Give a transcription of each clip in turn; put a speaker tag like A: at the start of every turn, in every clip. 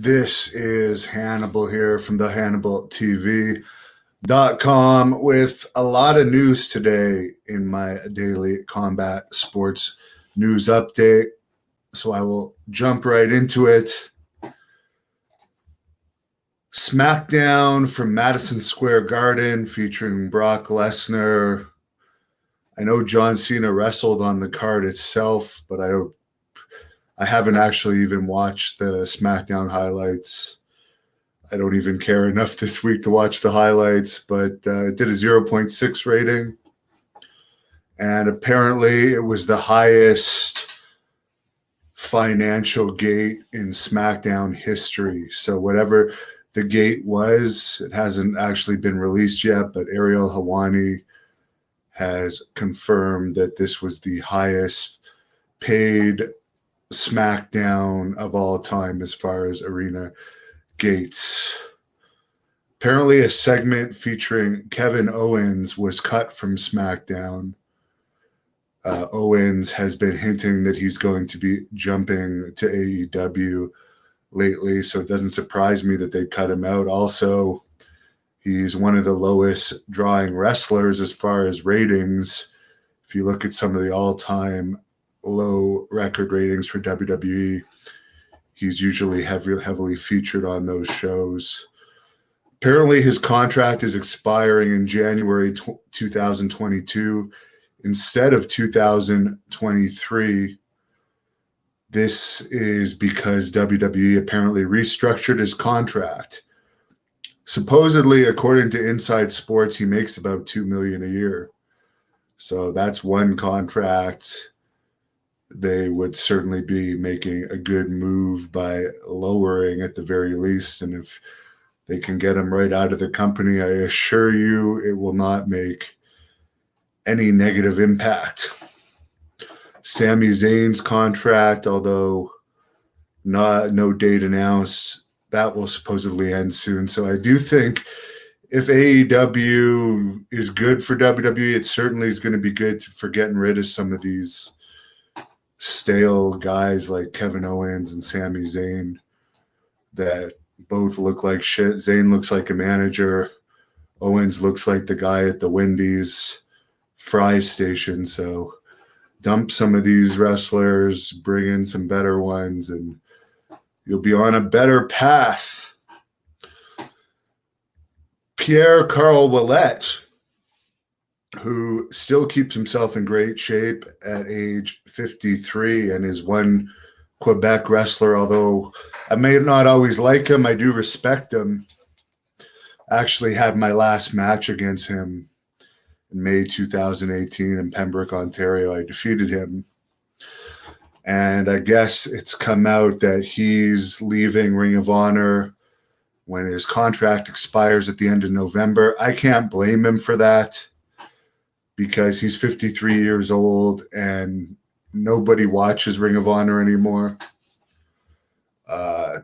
A: This is Hannibal here from the HannibalTV.com with a lot of news today in my daily combat sports news update. So I will jump right into it. Smackdown from Madison Square Garden featuring Brock Lesnar. I know John Cena wrestled on the card itself, but I haven't actually even watched the Smackdown highlights. I don't even care enough this week to watch the highlights, but it did a 0.6 rating. And apparently it was the highest financial gate in Smackdown history. So whatever the gate was, it hasn't actually been released yet, but Ariel Helwani has confirmed that this was the highest paid Smackdown of all time as far as arena gates. Apparently a segment featuring Kevin Owens was cut from Smackdown. Owens has been hinting that he's going to be jumping to AEW lately, so it doesn't surprise me that they cut him out. Also, he's one of the lowest drawing wrestlers as far as ratings. If you look at some of the all-time low record ratings for WWE, he's usually heavily featured on those shows. Apparently his contract is expiring in January 2022 instead of 2023. This is because WWE apparently restructured his contract. Supposedly, according to Inside Sports, he makes about $2 million a year. So that's one contract they would certainly be making a good move by lowering at the very least. And if they can get him right out of the company, I assure you it will not make any negative impact. Sami Zayn's contract, although no date announced, that will supposedly end soon. So I do think if AEW is good for WWE, it certainly is going to be good for getting rid of some of these stale guys like Kevin Owens and Sami Zayn that both look like shit. Zayn looks like a manager. Owens looks like the guy at the Wendy's fry station. So dump some of these wrestlers, bring in some better ones, and you'll be on a better path. Pierre Willett, who still keeps himself in great shape at age 53 and is one Quebec wrestler, although I may not always like him, I do respect him. I actually had my last match against him in May 2018 in Pembroke, Ontario. I defeated him. And I guess it's come out that he's leaving Ring of Honor when his contract expires at the end of November. I can't blame him for that, because he's 53 years old and nobody watches Ring of Honor anymore.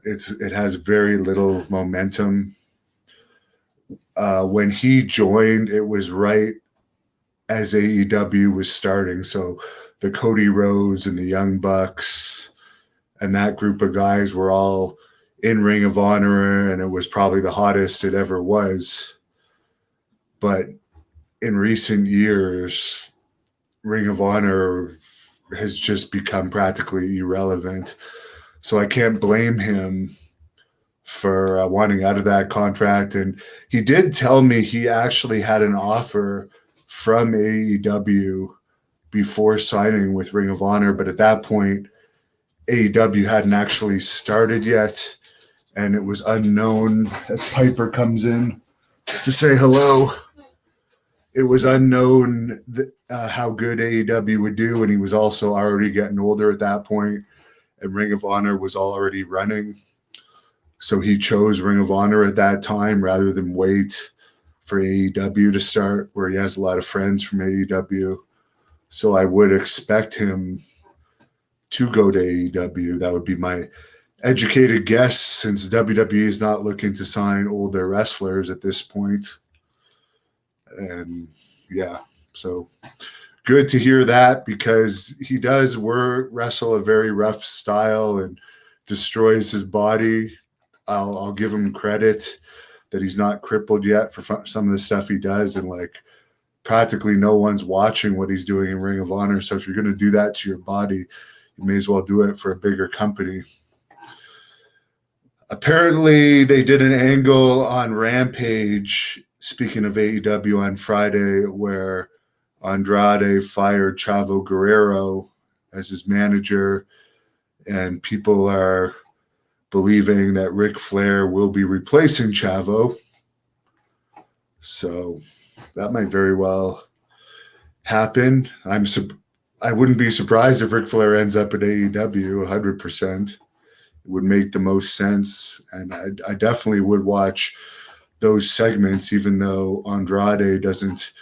A: It has very little momentum. When he joined, it was right as AEW was starting. So the Cody Rhodes and the Young Bucks and that group of guys were all in Ring of Honor, and it was probably the hottest it ever was. But in recent years, Ring of Honor has just become practically irrelevant. So I can't blame him for wanting out of that contract. And he did tell me he actually had an offer from AEW before signing with Ring of Honor. But at that point, AEW hadn't actually started yet. And it was unknown, as Piper comes in to say hello, it was unknown how good AEW would do, and he was also already getting older at that point, and Ring of Honor was already running. So he chose Ring of Honor at that time rather than wait for AEW to start, where he has a lot of friends from AEW. So I would expect him to go to AEW. That would be my educated guess, since WWE is not looking to sign older wrestlers at this point. And yeah, so good to hear that, because he does wrestle a very rough style and destroys his body. I'll give him credit that he's not crippled yet for some of the stuff he does, and like practically no one's watching what he's doing in Ring of Honor. So if you're going to do that to your body, you may as well do it for a bigger company. Apparently, they did an angle on Rampage, speaking of AEW, on Friday, where Andrade fired Chavo Guerrero as his manager, and people are believing that Ric Flair will be replacing Chavo. So that might very well happen. I wouldn't be surprised if Ric Flair ends up at AEW 100%. It would make the most sense, and I definitely would watch those segments, even though Andrade doesn't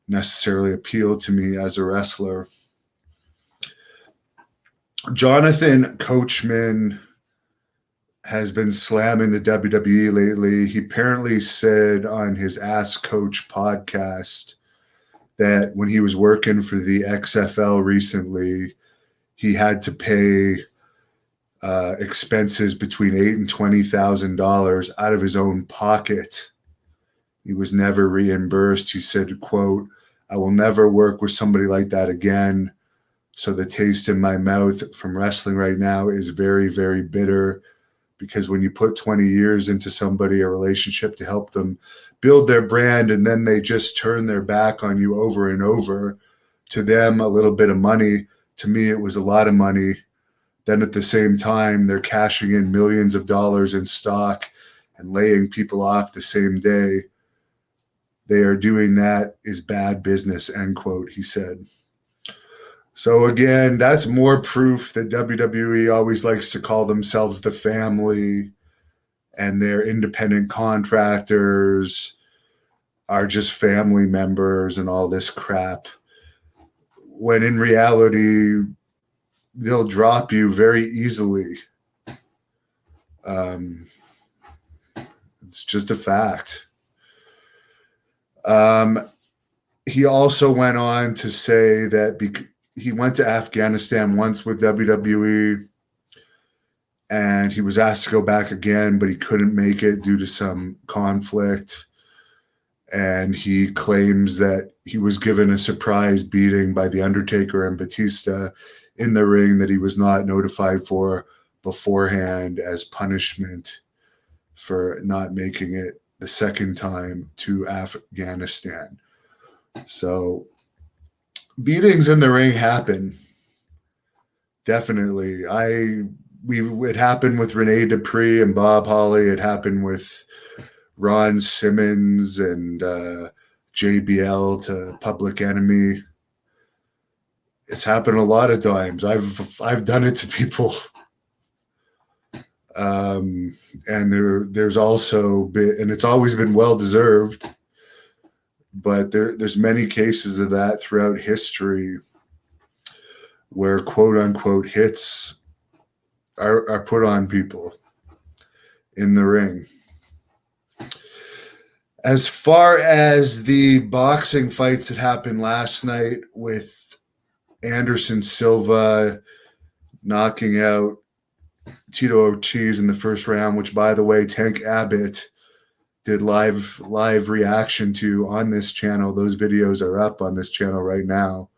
A: necessarily appeal to me as a wrestler. Jonathan Coachman has been slamming the WWE lately. He apparently said on his Ask Coach podcast that when he was working for the XFL recently, he had to pay expenses between $8,000 and $20,000 out of his own pocket. He was never reimbursed. He said, quote, "I will never work with somebody like that again. So the taste in my mouth from wrestling right now is very, very bitter, because when you put 20 years into somebody, a relationship to help them build their brand, and then they just turn their back on you over and over, to them, a little bit of money. To me, it was a lot of money. Then at the same time, they're cashing in millions of dollars in stock and laying people off the same day. They are doing that is bad business," end quote, he said. So again, that's more proof that WWE always likes to call themselves the family, and their independent contractors are just family members and all this crap, when in reality, they'll drop you very easily. It's just a fact. He also went on to say that he went to Afghanistan once with WWE, and he was asked to go back again, but he couldn't make it due to some conflict. And he claims that he was given a surprise beating by The Undertaker and Batista in the ring that he was not notified for beforehand, as punishment for not making it the second time to Afghanistan. So beatings in the ring happen. Definitely. It happened with Rene Dupree and Bob Holly. It happened with Ron Simmons and JBL to Public Enemy. It's happened a lot of times. I've done it to people. And there's also been, and it's always been well deserved, but there's many cases of that throughout history where quote unquote hits are put on people in the ring. As far as the boxing fights that happened last night, with Anderson Silva knocking out Tito Ortiz in the first round, which, by the way, Tank Abbott did live reaction to on this channel. Those videos are up on this channel right now.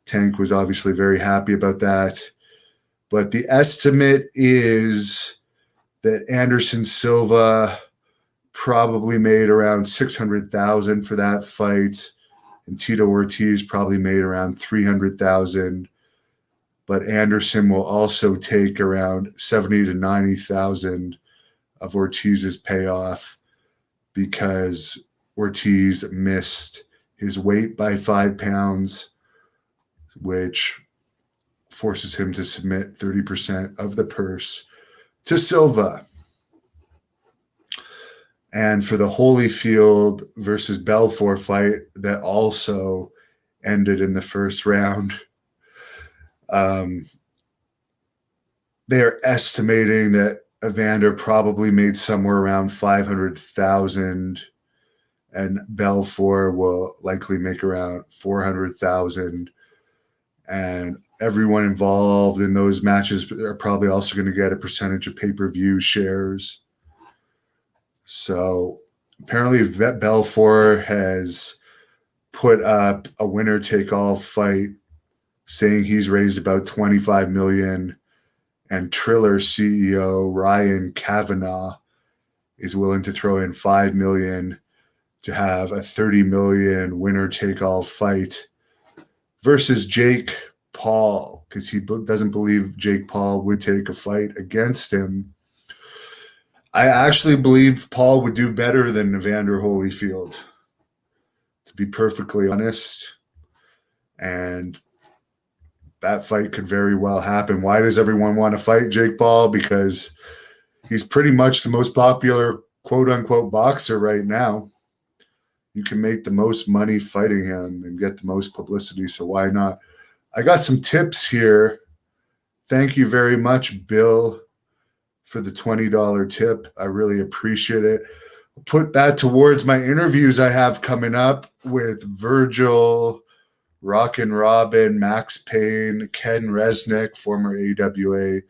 A: Tank was obviously very happy about that. But the estimate is that Anderson Silva probably made around $600,000 for that fight, and Tito Ortiz probably made around $300,000. But Anderson will also take around $70,000 to $90,000 of Ortiz's payoff, because Ortiz missed his weight by 5 pounds, which forces him to submit 30% of the purse to Silva. And for the Holyfield versus Belfort fight that also ended in the first round, they're estimating that Evander probably made somewhere around $500,000, and Belfort will likely make around $400,000. And everyone involved in those matches are probably also going to get a percentage of pay-per-view shares. So apparently Vet Belfort has put up a winner-take-all fight, saying he's raised about $25 million, and Triller CEO Ryan Kavanagh is willing to throw in $5 million to have a $30 million winner-take-all fight versus Jake Paul, because he doesn't believe Jake Paul would take a fight against him. I actually believe Paul would do better than Evander Holyfield, to be perfectly honest. And that fight could very well happen. Why does everyone want to fight Jake Paul? Because he's pretty much the most popular quote-unquote boxer right now. You can make the most money fighting him and get the most publicity, so why not? I got some tips here. Thank you very much, Bill, for the $20 tip. I really appreciate it. I'll put that towards my interviews I have coming up with Virgil, Rockin' Robin, Max Payne, Ken Resnick, former AWA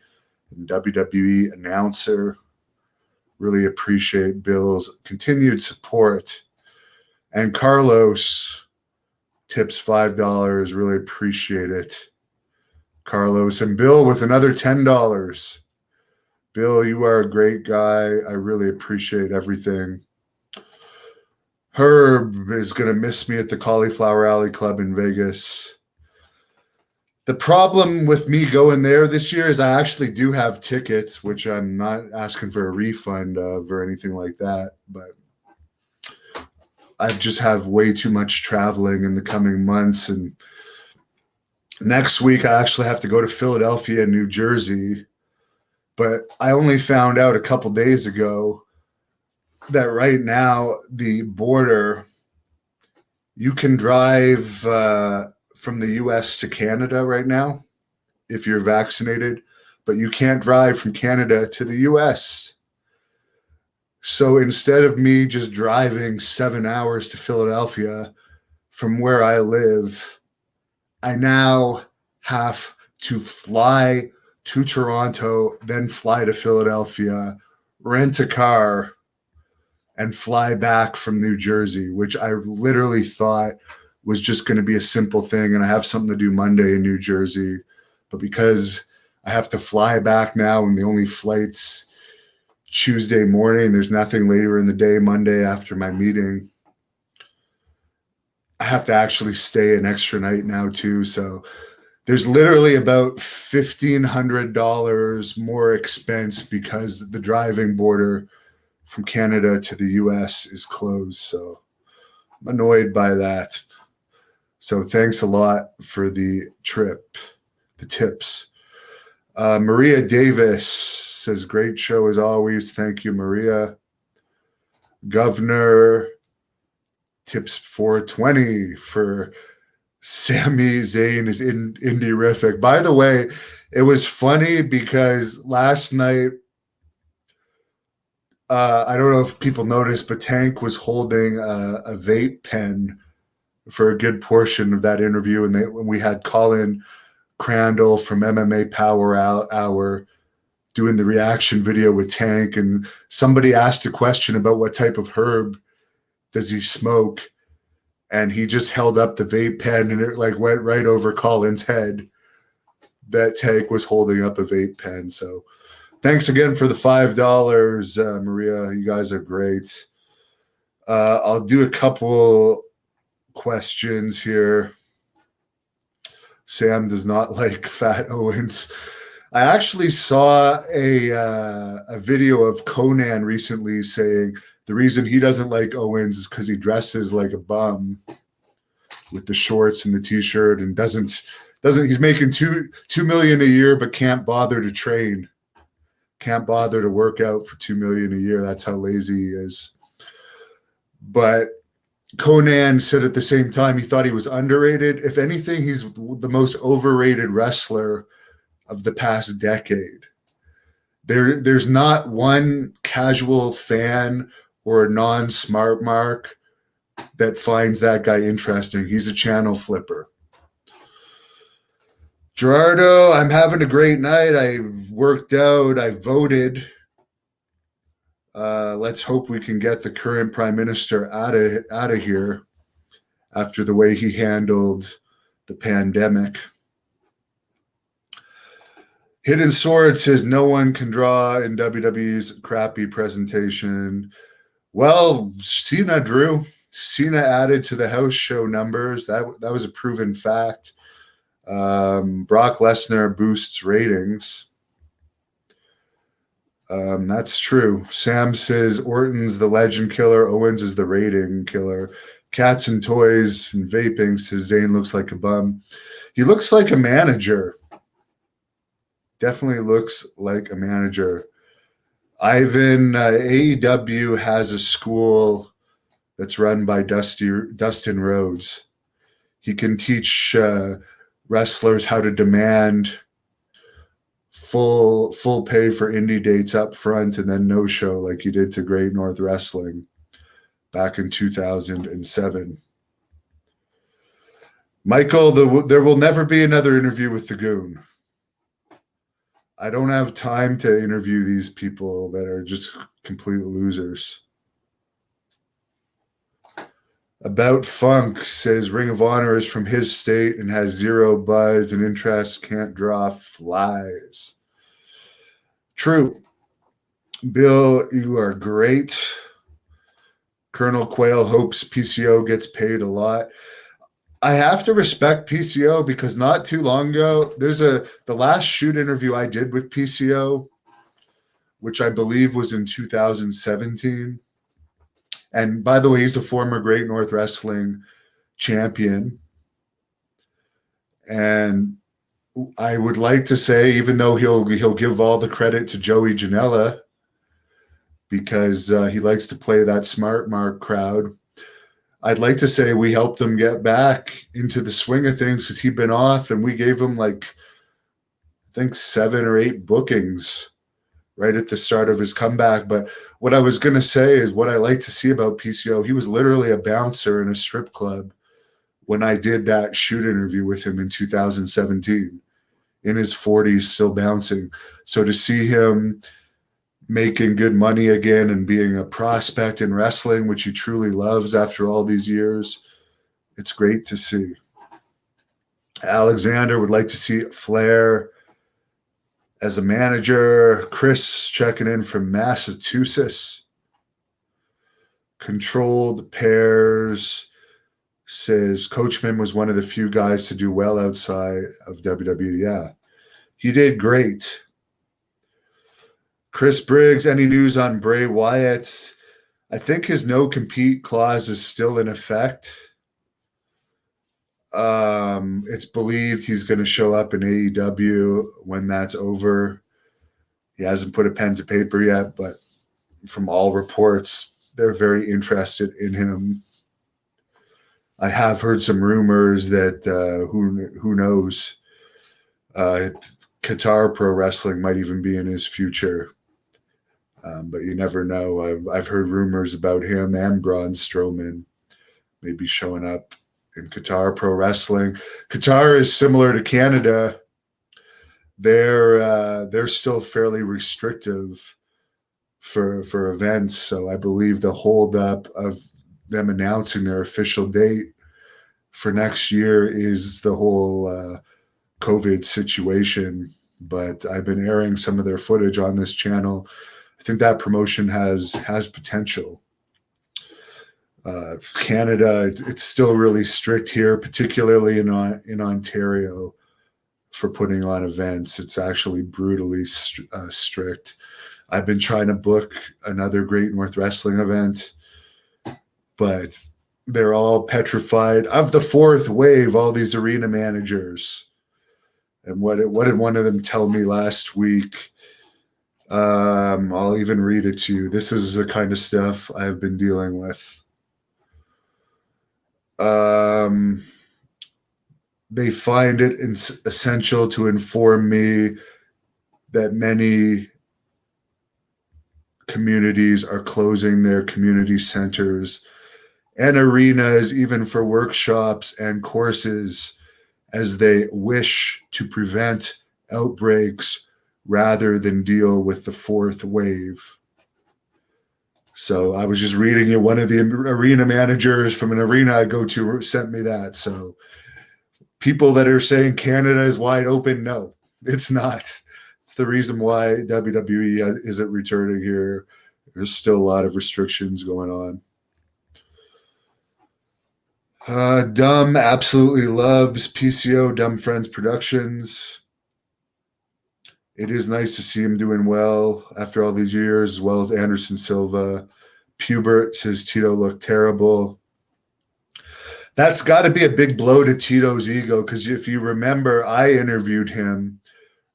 A: and WWE announcer. Really appreciate Bill's continued support. And Carlos tips $5. Really appreciate it. Carlos and Bill with another $10. Bill, you are a great guy. I really appreciate everything. Herb is going to miss me at the Cauliflower Alley Club in Vegas. The problem with me going there this year is I actually do have tickets, which I'm not asking for a refund of or anything like that, but I just have way too much traveling in the coming months. And next week, I actually have to go to Philadelphia and New Jersey. But I only found out a couple days ago that right now the border, you can drive from the U.S. to Canada right now if you're vaccinated, but you can't drive from Canada to the U.S. So instead of me just driving 7 hours to Philadelphia from where I live, I now have to fly to Toronto, then fly to Philadelphia, rent a car, and fly back from New Jersey, which I literally thought was just going to be a simple thing. And I have something to do Monday in New Jersey. But because I have to fly back now and the only flight's Tuesday morning, there's nothing later in the day, Monday after my meeting, I have to actually stay an extra night now too. So there's literally about $1,500 more expense because the driving border from Canada to the US is closed. So I'm annoyed by that. So thanks a lot for the trip, the tips. Maria Davis says, great show as always. Thank you, Maria. Governor tips 420 for Sami Zayn is indie-rific. By the way, it was funny because last night, I don't know if people noticed, but Tank was holding a vape pen for a good portion of that interview. And when we had Colin Crandall from MMA Power Hour doing the reaction video with Tank, and somebody asked a question about what type of herb does he smoke, and he just held up the vape pen and it like went right over Colin's head that Tank was holding up a vape pen. So thanks again for the $5, Maria. You guys are great. I'll do a couple questions here. Sam does not like Fat Owens. I actually saw a video of Conan recently saying the reason he doesn't like Owens is because he dresses like a bum with the shorts and the t-shirt and doesn't he's making $2 million a year but can't bother to train, can't bother to work out for $2 million a year. That's how lazy he is. But Conan said at the same time he thought he was underrated. If anything, he's the most overrated wrestler of the past decade. There's not one casual fan or a non-smart mark that finds that guy interesting. He's a channel flipper. Gerardo, I'm having a great night. I worked out. I voted. Let's hope we can get the current prime minister out of here after the way he handled the pandemic. Hidden Sword says no one can draw in WWE's crappy presentation. Well, Cena drew. Cena added to the house show numbers. That was a proven fact. Brock Lesnar boosts ratings. That's true. Sam says Orton's the legend killer. Owens is the rating killer. Cats and toys and vaping says Zayn looks like a bum. He looks like a manager. Definitely looks like a manager. Ivan, AEW has a school that's run by Dustin Rhodes. He can teach wrestlers how to demand full pay for indie dates up front and then no show like he did to Great North Wrestling back in 2007. Michael, there will never be another interview with the Goon. I don't have time to interview these people that are just complete losers. About Funk says Ring of Honor is from his state and has zero buzz and interest, can't draw flies. True. Bill, you are great. Colonel Quayle hopes PCO gets paid a lot. I have to respect PCO because not too long ago, the last shoot interview I did with PCO, which I believe was in 2017. And by the way, he's a former Great North Wrestling champion. And I would like to say, even though he'll give all the credit to Joey Janela because he likes to play that smart mark crowd, I'd like to say we helped him get back into the swing of things because he'd been off, and we gave him I think 7 or 8 bookings right at the start of his comeback. But what I was going to say is what I like to see about PCO, he was literally a bouncer in a strip club when I did that shoot interview with him in 2017, in his 40s, still bouncing. So to see him making good money again and being a prospect in wrestling, which he truly loves after all these years, it's great to see. Alexander would like to see Flair as a manager. Chris checking in from Massachusetts. Controlled Pairs says Coachman was one of the few guys to do well outside of WWE. Yeah, he did great. Chris Briggs, any news on Bray Wyatt? I think his no-compete clause is still in effect. It's believed he's going to show up in AEW when that's over. He hasn't put a pen to paper yet, but from all reports, they're very interested in him. I have heard some rumors that who knows, Qatar Pro Wrestling might even be in his future. But you never know. I've heard rumors about him and Braun Strowman maybe showing up in Qatar Pro Wrestling. Qatar is similar to Canada. They're still fairly restrictive for events. So I believe the holdup of them announcing their official date for next year is the whole COVID situation. But I've been airing some of their footage on this channel. I think that promotion has potential. Canada, it's still really strict here, particularly in Ontario, for putting on events. It's actually brutally strict. I've been trying to book another Great North Wrestling event, but they're all petrified of the fourth wave, all these arena managers. And what did one of them tell me last week? I'll even read it to you. This is the kind of stuff I've been dealing with. They find it essential to inform me that many communities are closing their community centers and arenas, even for workshops and courses, as they wish to prevent outbreaks rather than deal with the fourth wave. So I was just reading you. One of the arena managers from an arena I go to sent me that. So people that are saying Canada is wide open, no, it's not. It's the reason why WWE isn't returning here. There's still a lot of restrictions going on. Dumb absolutely loves PCO Dumb Friends Productions. It is nice to see him doing well after all these years, as well as Anderson Silva. Pubert says Tito looked terrible. That's got to be a big blow to Tito's ego, because if you remember, I interviewed him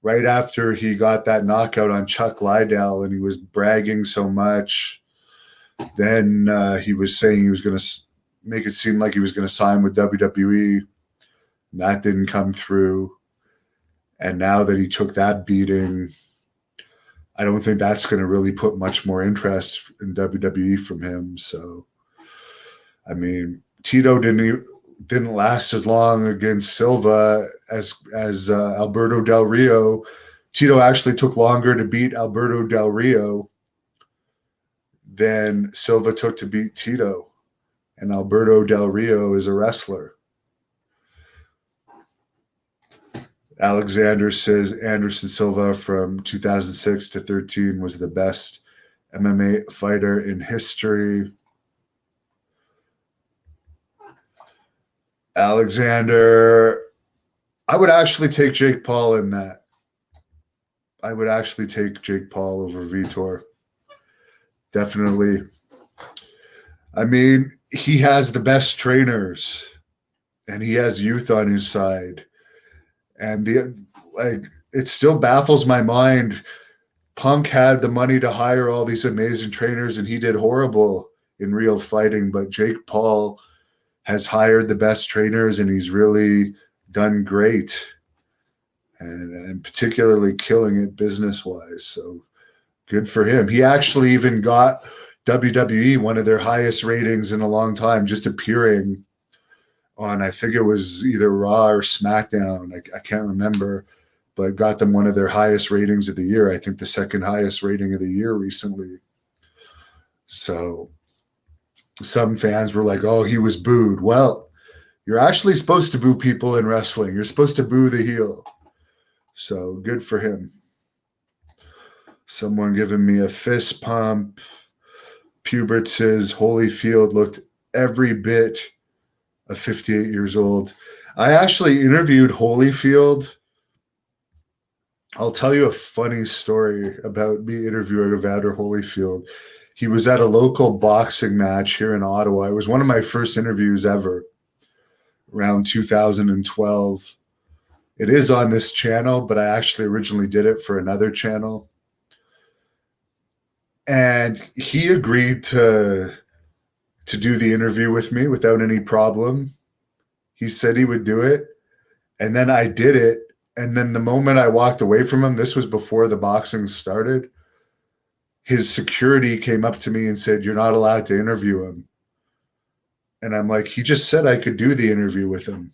A: right after he got that knockout on Chuck Liddell, and he was bragging so much. Then he was saying he was going to make it seem like he was going to sign with WWE. That didn't come through. And now that he took that beating, I don't think that's going to really put much more interest in WWE from him. So, I mean, Tito didn't last as long against Silva as Alberto Del Rio. Tito actually took longer to beat Alberto Del Rio than Silva took to beat Tito. And Alberto Del Rio is a wrestler. Alexander says Anderson Silva from 2006 to 13 was the best MMA fighter in history. Alexander, I would actually take Jake Paul in that. I would actually take Jake Paul over Vitor. Definitely. I mean, he has the best trainers, and he has youth on his side. And it still baffles my mind. Punk had the money to hire all these amazing trainers, and he did horrible in real fighting. But Jake Paul has hired the best trainers, and he's really done great, and particularly killing it business-wise. So good for him. He actually even got WWE one of their highest ratings in a long time, just appearing on, I think it was either Raw or Smackdown. I can't remember, but got them one of their highest ratings of the year. I think the second highest rating of the year recently. So some fans were like, oh, he was booed. Well, you're actually supposed to boo people in wrestling. You're supposed to boo the heel. So good for him. Someone giving me a fist pump. Pubert says Holyfield looked every bit of 58 years old. I actually interviewed Holyfield. I'll tell you a funny story about me interviewing Evander Holyfield. He was at a local boxing match here in Ottawa. It was one of my first interviews ever, around 2012. It is on this channel, but I actually originally did it for another channel. And he agreed to do the interview with me without any problem. He said he would do it. And then I did it. And then the moment I walked away from him, this was before the boxing started, his security came up to me and said, you're not allowed to interview him. And I'm like, he just said I could do the interview with him.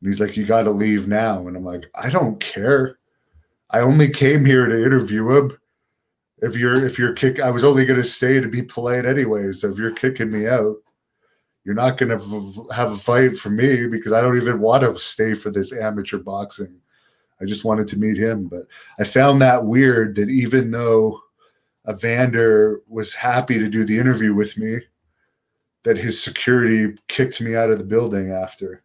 A: And he's like, you got to leave now. And I'm like, I don't care. I only came here to interview him. If you're I was only going to stay to be polite anyways. So if you're kicking me out, you're not going to have a fight for me, because I don't even want to stay for this amateur boxing. I just wanted to meet him. But I found that weird that even though Evander was happy to do the interview with me, that his security kicked me out of the building after.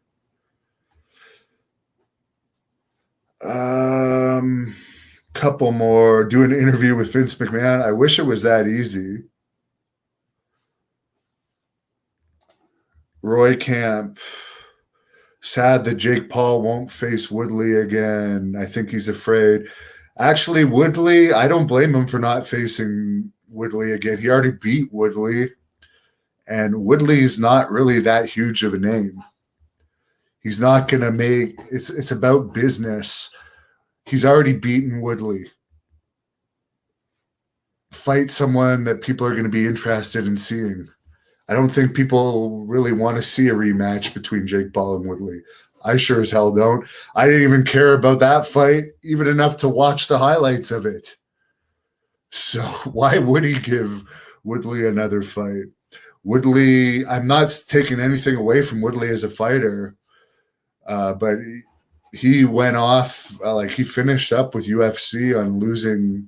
A: Couple more. Do an interview with Vince McMahon. I wish it was that easy. Roy Camp. Sad that Jake Paul won't face Woodley again. I think he's afraid. Actually, Woodley, I don't blame him for not facing Woodley again. He already beat Woodley. And Woodley's not really that huge of a name. He's not going to make – it's about business. He's already beaten Woodley. Fight someone that people are going to be interested in seeing. I don't think people really want to see a rematch between Jake Paul and Woodley. I sure as hell don't. I didn't even care about that fight, even enough to watch the highlights of it. So why would he give Woodley another fight. Woodley, I'm not taking anything away from Woodley as a fighter, but he went off, like he finished up with UFC on losing.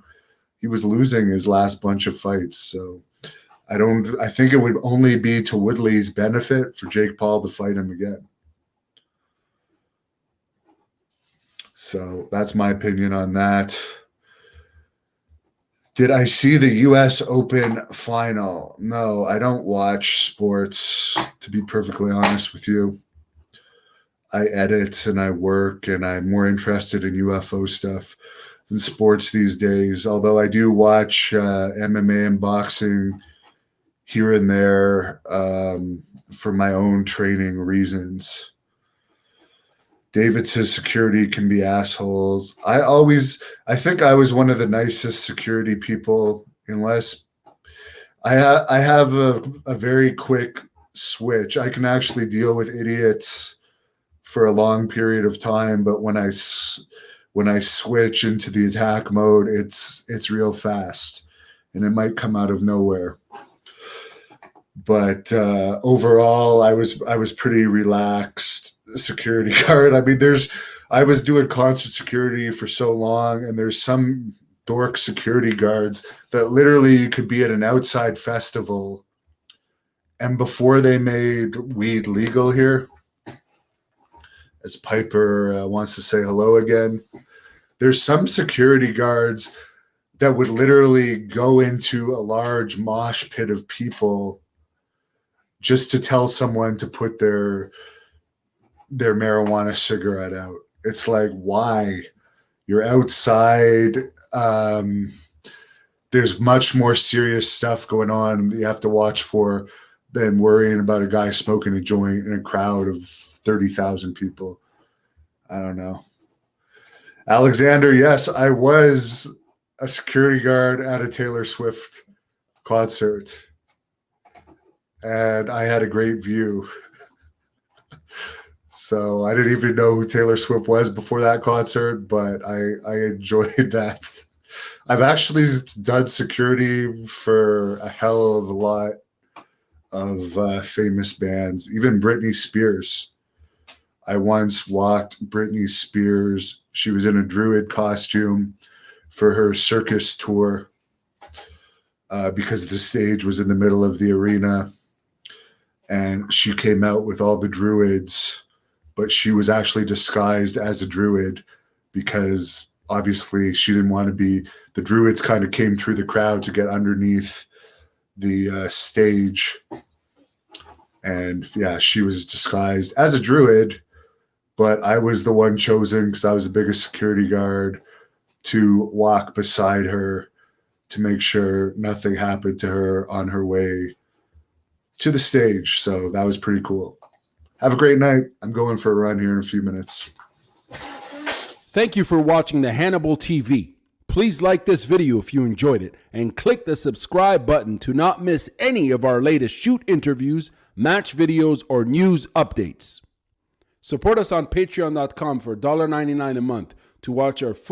A: He was losing his last bunch of fights. So I think it would only be to Woodley's benefit for Jake Paul to fight him again. So that's my opinion on that. Did I see the US Open final? No, I don't watch sports, to be perfectly honest with you. I edit and I work, and I'm more interested in UFO stuff than sports these days, although I do watch MMA and boxing here and there for my own training reasons. David says security can be assholes. I think I was one of the nicest security people, unless I have a very quick switch. I can actually deal with idiots for a long period of time, but when I switch into the attack mode, it's real fast, and it might come out of nowhere. But overall, I was pretty relaxed security guard. I mean, I was doing concert security for so long, and there's some dork security guards that literally you could be at an outside festival, and before they made weed legal here, as Piper wants to say hello again, there's some security guards that would literally go into a large mosh pit of people just to tell someone to put their marijuana cigarette out. It's like, why? You're outside. There's much more serious stuff going on that you have to watch for than worrying about a guy smoking a joint in a crowd of 30,000 people. I don't know. Alexander, yes, I was a security guard at a Taylor Swift concert, and I had a great view. So I didn't even know who Taylor Swift was before that concert, but I enjoyed that. I've actually done security for a hell of a lot of famous bands, even Britney Spears. I once walked Britney Spears. She was in a druid costume for her circus tour because the stage was in the middle of the arena, and she came out with all the druids, but she was actually disguised as a druid because obviously she didn't want to be, the druids kind of came through the crowd to get underneath the stage. And yeah, she was disguised as a druid, but I was the one chosen because I was the biggest security guard to walk beside her to make sure nothing happened to her on her way to the stage. So that was pretty cool. Have a great night. I'm going for a run here in a few minutes.
B: Thank you for watching the Hannibal TV. Please like this video if you enjoyed it, and click the subscribe button to not miss any of our latest shoot interviews, match videos, or news updates. Support us on patreon.com for $1.99 a month to watch our